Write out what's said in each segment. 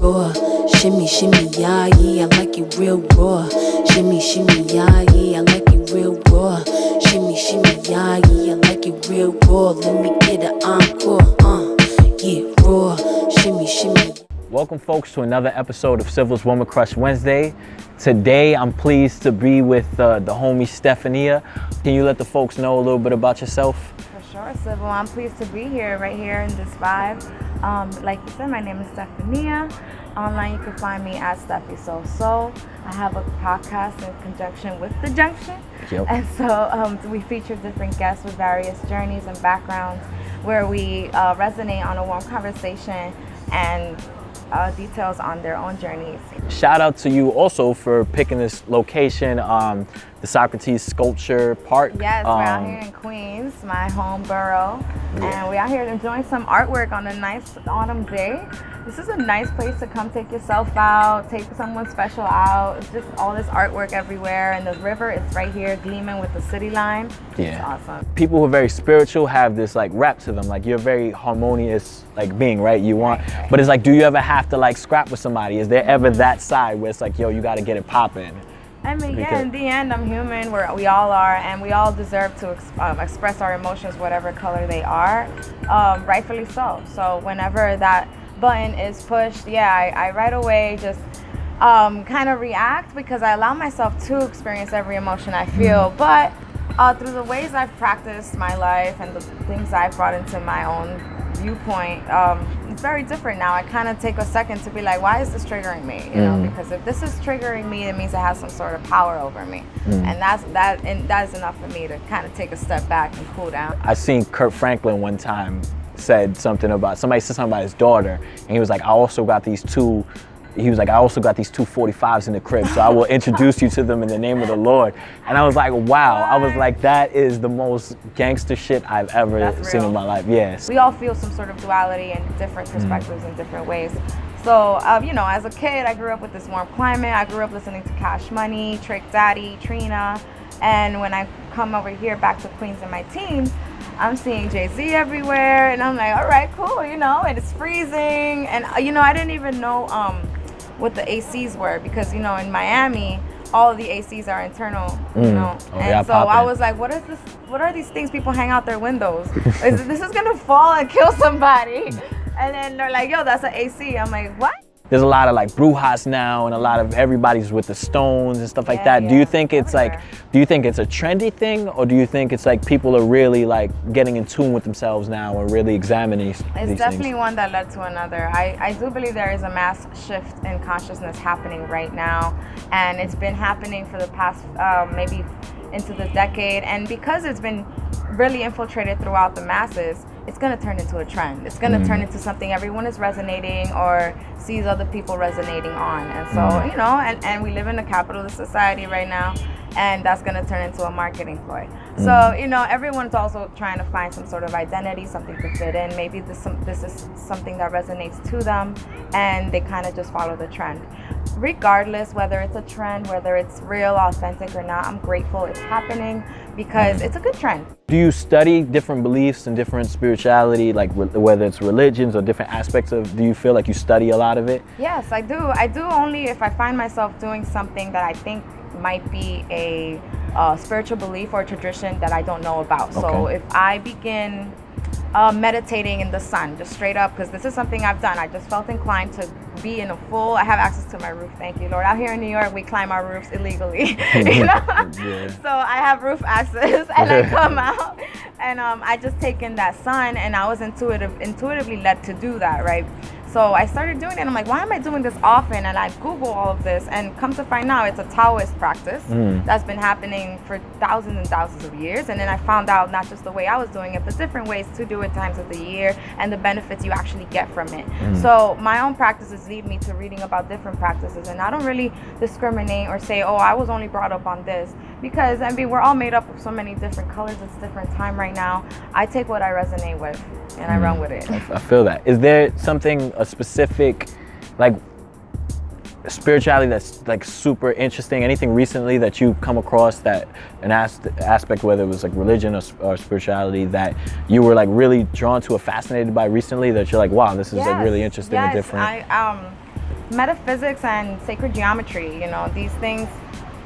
raw. Shimmy, shimmy, yeah, yeah, I like it real raw. Shimmy, shimmy, yeah, yeah, I like it real raw. Shimmy, shimmy, yeah, yeah, I like it real raw. Let me get an encore, yeah, raw. Shimmy, shimmy. Welcome, folks, to another episode of Civil's Woman Crush Wednesday. Today, I'm pleased to be with the homie Stephania. Can you let the folks know a little bit about yourself? For sure, Civil. I'm pleased to be here, right here in this vibe. Like you said, my name is Stephania. Online, you can find me at Steffi So. I have a podcast in conjunction with The Junction. Yep. And so we feature different guests with various journeys and backgrounds where we resonate on a warm conversation and details on their own journeys. Shout out to you also for picking this location, the Socrates Sculpture Park. Yes, we're out here in Queens, my home borough, and we're out here enjoying some artwork on a nice autumn day. This is a nice place to come take yourself out, take someone special out. It's just all this artwork everywhere, and the river is right here gleaming with the city line. Yeah. It's awesome. People who are very spiritual have this like rap to them, like you're a very harmonious like being, right? You want, Right. But it's like, do you ever have to like scrap with somebody? Is there ever that side where it's like, yo, you got to get it popping? I mean, yeah, Because- in the end, I'm human, we all are, and we all deserve to express our emotions, whatever color they are, rightfully so. So whenever that button is pushed, yeah, I right away just kind of react because I allow myself to experience every emotion I feel. But through the ways I've practiced my life and the things I've brought into my own viewpoint, it's very different now. I kind of take a second to be like, why is this triggering me? You know, because if this is triggering me, it means it has some sort of power over me, and that is enough for me to kind of take a step back and cool down. I seen Kurt Franklin one time said something about, somebody said something about his daughter, and he was like, I also got these two 45s in the crib, so I will introduce you to them in the name of the Lord. And I was like, wow. I was like, that is the most gangster shit I've ever seen in my life. Yes. We all feel some sort of duality and different perspectives in different ways. So, you know, as a kid, I grew up with this warm climate. I grew up listening to Cash Money, Trick Daddy, Trina. And when I come over here back to Queens in my teens, I'm seeing Jay-Z everywhere. And I'm like, all right, cool, you know, and it's freezing. And, you know, I didn't even know what the ACs were because, you know, in Miami, all of the ACs are internal, you know. And so I was like, what is this? What are these things people hang out their windows? This is gonna fall and kill somebody. And then they're like, yo, that's an AC. I'm like, what? There's a lot of like brujas now, and a lot of everybody's with the stones and stuff like that. Yeah, Do you think it's everywhere. like, do you think it's a trendy thing, or do you think it's like people are really like getting in tune with themselves now and really examining these It's definitely things? one that led to another. I do believe there is a mass shift in consciousness happening right now, and it's been happening for the past maybe into the decade. And because it's been really infiltrated throughout the masses, it's going to turn into a trend. It's going to turn into something everyone is resonating or sees other people resonating on. And so, you know, and we live in a capitalist society right now, and that's going to turn into a marketing ploy. So, you know, everyone's also trying to find some sort of identity, something to fit in. Maybe this is something that resonates to them, and they kind of just follow the trend. Regardless whether it's a trend, whether it's real, authentic or not, I'm grateful it's happening because it's a good trend. Do you study different beliefs and different spirituality, like whether it's religions or different aspects of, do you feel like you study a lot of it? Yes, I do. I do only if I find myself doing something that I think might be a spiritual belief or tradition that I don't know about. So Okay. if I begin meditating in the sun, just straight up, because this is something I've done. I just felt inclined to be in a full, I have access to my roof, thank you, Lord. Out here in New York, we climb our roofs illegally, you know? Yeah. So I have roof access, and I come out, and I just take in that sun, and I was intuitively led to do that, right? So I started doing it, and I'm like, why am I doing this often? And I Google all of this, and come to find out, it's a Taoist practice that's been happening for thousands and thousands of years. And then I found out not just the way I was doing it, but different ways to do it times of the year, and the benefits you actually get from it. So my own practices lead me to reading about different practices, and I don't really discriminate or say, oh, I was only brought up on this, because I mean, we're all made up of so many different colors. It's a different time right now. I take what I resonate with, and I run with it. I feel that. Is there something, a specific, like, spirituality that's like super interesting? Anything recently that you come across that an aspect, whether it was like religion or spirituality, that you were like really drawn to or fascinated by recently, that you're like, wow, this is like really interesting and different? metaphysics and sacred geometry, these things,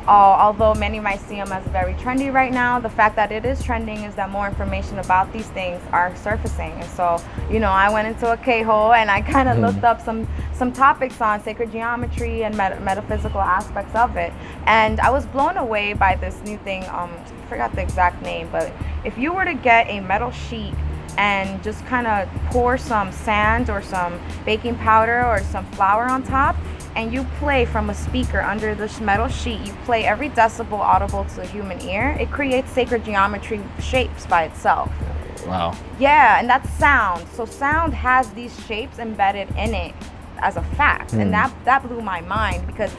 although many might see them as very trendy right now, the fact that it is trending is that more information about these things are surfacing. And so, I went into a K-hole and I kind of looked up some topics on sacred geometry and metaphysical aspects of it. And I was blown away by this new thing. I forgot the exact name, but if you were to get a metal sheet and just kind of pour some sand or some baking powder or some flour on top, and you play from a speaker under this metal sheet, you play every decibel audible to the human ear, it creates sacred geometry shapes by itself. Wow. Yeah, and that's sound. So sound has these shapes embedded in it as a fact. And that blew my mind because,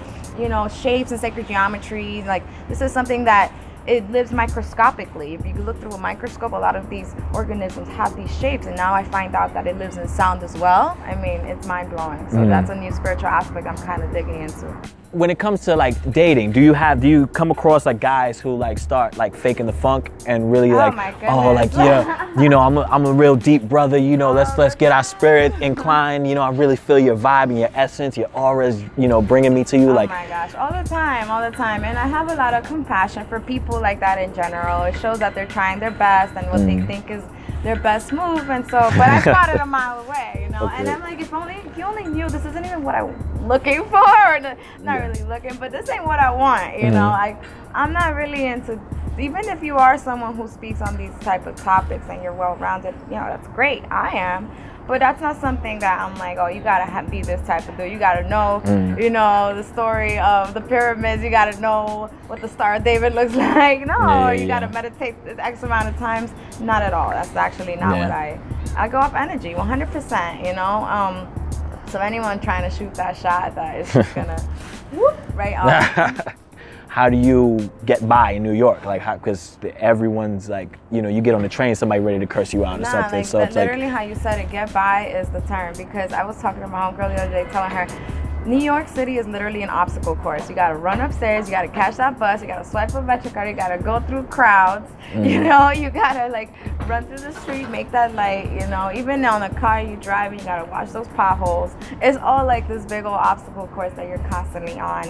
shapes and sacred geometry, like this is something that it lives microscopically. If you look through a microscope, a lot of these organisms have these shapes, and now I find out that it lives in sound as well. I mean, it's mind-blowing. So that's a new spiritual aspect I'm kind of digging into. When it comes to like dating, do you come across like guys who like start like faking the funk and really my goodness. I'm a real deep brother, let's get our spirit inclined, I really feel your vibe and your essence, your aura is, bringing me to you. Oh my gosh, all the time. And I have a lot of compassion for people like that in general. It shows that they're trying their best and what they think is their best move. And so, but I spotted a mile away, Okay. And I'm like, if you only knew this isn't even what I'm looking for, or not really looking, but this ain't what I want, I'm not really into, even if you are someone who speaks on these type of topics and you're well-rounded, that's great, I am. But that's not something that I'm like, oh, you gotta be this type of dude. You gotta know, the story of the pyramids. You gotta know what the Star of David looks like. No, you gotta meditate X amount of times. Not at all. That's actually not what I go off energy, 100%. So anyone trying to shoot that shot, that is just gonna whoop right off. How do you get by in New York? Like, because everyone's like, you get on the train, somebody ready to curse you out or something. Like, so it's literally how you said it, get by is the term. Because I was talking to my homegirl the other day, telling her, New York City is literally an obstacle course. You gotta run upstairs, you gotta catch that bus, you gotta swipe a MetroCard, you gotta go through crowds, you gotta like run through the street, make that light, even on a car you drive, you gotta watch those potholes. It's all like this big old obstacle course that you're constantly on.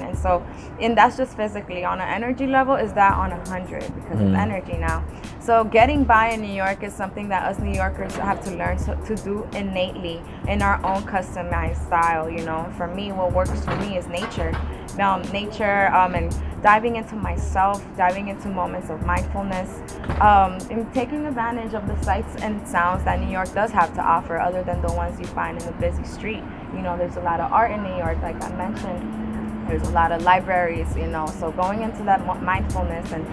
And that's just physically. On an energy level, is that on 100 because it's energy now. So getting by in New York is something that us New Yorkers have to learn to do innately in our own customized style. For me, what works for me is nature. And diving into myself, diving into moments of mindfulness, and taking advantage of the sights and sounds that New York does have to offer, other than the ones you find in the busy street. There's a lot of art in New York, like I mentioned. There's a lot of libraries, so going into that mindfulness and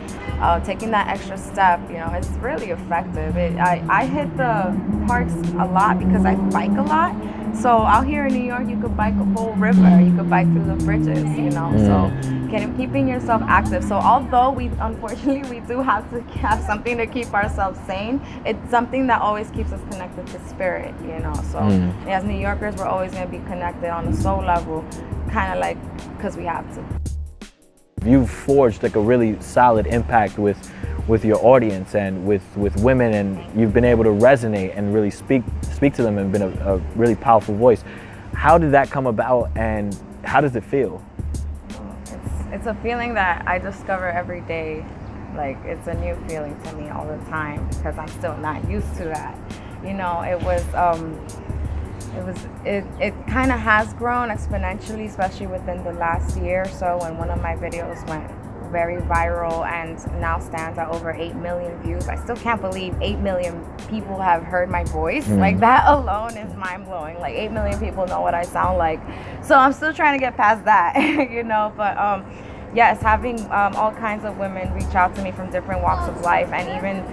taking that extra step, it's really effective. I hit the parks a lot because I bike a lot. So out here in New York, you could bike a whole river, you could bike through the bridges, so keeping yourself active. So although we do have to have something to keep ourselves sane, it's something that always keeps us connected to spirit, So as New Yorkers, we're always going to be connected on a soul level, kind of like because we have to. You've forged like a really solid impact with your audience and with women, and you've been able to resonate and really speak to them and been a really powerful voice. How did that come about, and how does it feel? It's a feeling that I discover every day. Like, it's a new feeling to me all the time because I'm still not used to that. It kind of has grown exponentially, especially within the last year or so, when one of my videos went very viral and now stands at over 8 million views. I still can't believe 8 million people have heard my voice. Like, that alone is mind-blowing. Like, 8 million people know what I sound like. So I'm still trying to get past that, but yes, having all kinds of women reach out to me from different walks of life, and even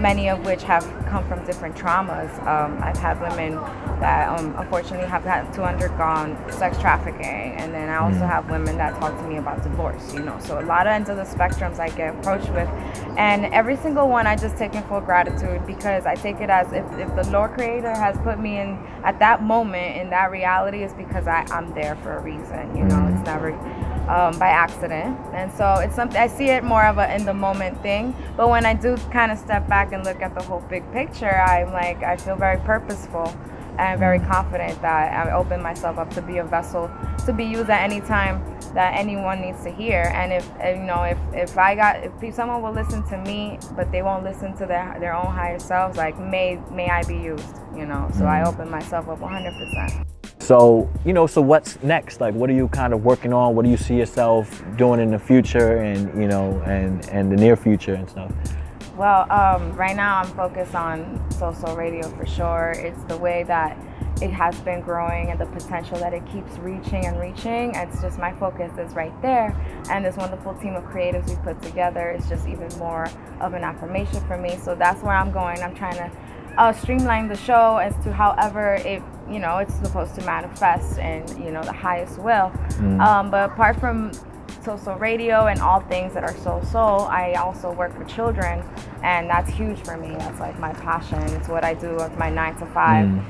many of which have come from different traumas. I've had women that unfortunately have had to undergone sex trafficking, and then I also have women that talk to me about divorce, so a lot of ends of the spectrums I get approached with, and every single one I just take in full gratitude, because I take it as if the Lord Creator has put me in at that moment in that reality, is because I'm there for a reason. It's never by accident. And so it's something, I see it more of a in the moment thing, but when I do kind of step back and look at the whole big picture, I feel very purposeful and very confident that I open myself up to be a vessel to be used at any time that anyone needs to hear. And if someone will listen to me, but they won't listen to their own higher selves, like may I be used, So I open myself up 100%. So, so what's next? Like, what are you kind of working on? What do you see yourself doing in the future and, and the near future and stuff? Well, right now I'm focused on social radio for sure. It's the way that it has been growing and the potential that it keeps reaching and reaching. It's just my focus is right there. And this wonderful team of creatives we put together is just even more of an affirmation for me. So that's where I'm going. I'm trying to streamline the show as to however it's supposed to manifest in, the highest will. But apart from social radio and all things that are soul, I also work with children, and that's huge for me. That's like my passion. It's what I do with my 9 to 5.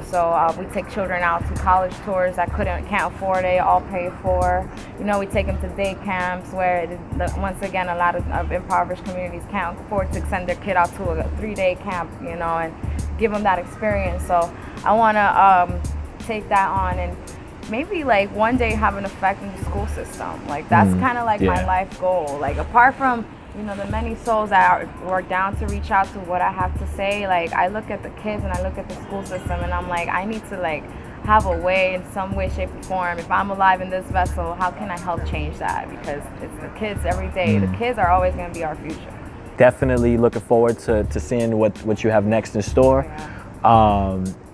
So we take children out to college tours that can't afford it, all paid for. We take them to day camps where once again a lot of impoverished communities can't afford to send their kid out to a 3-day camp, and give them that experience. So I want to take that on and maybe like one day have an effect in the school system. Like that's kind of like my life goal. Like apart from the many souls that are down to reach out to what I have to say, like I look at the kids and I look at the school system and I'm like, I need to like have a way in some way, shape, or form. If I'm alive in this vessel, how can I help change that? Because it's the kids every day. The kids are always going to be our future. Definitely looking forward to seeing what you have next in store.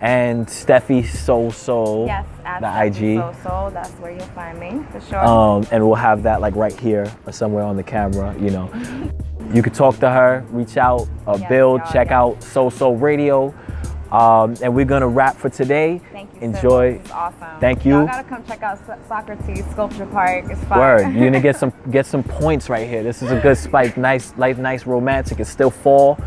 And Steffi Soul, yes, at the IG. Soul, that's where you'll find me for sure. And we'll have that like right here or somewhere on the camera. You could talk to her, reach out, build, check out Soul Radio. And we're gonna wrap for today. Thank you. Enjoy. This is awesome. Thank you. Y'all gotta come check out Socrates Sculpture Park. It's fun. Word. You're gonna get some points right here. This is a good spike. Nice romantic. It's still fall.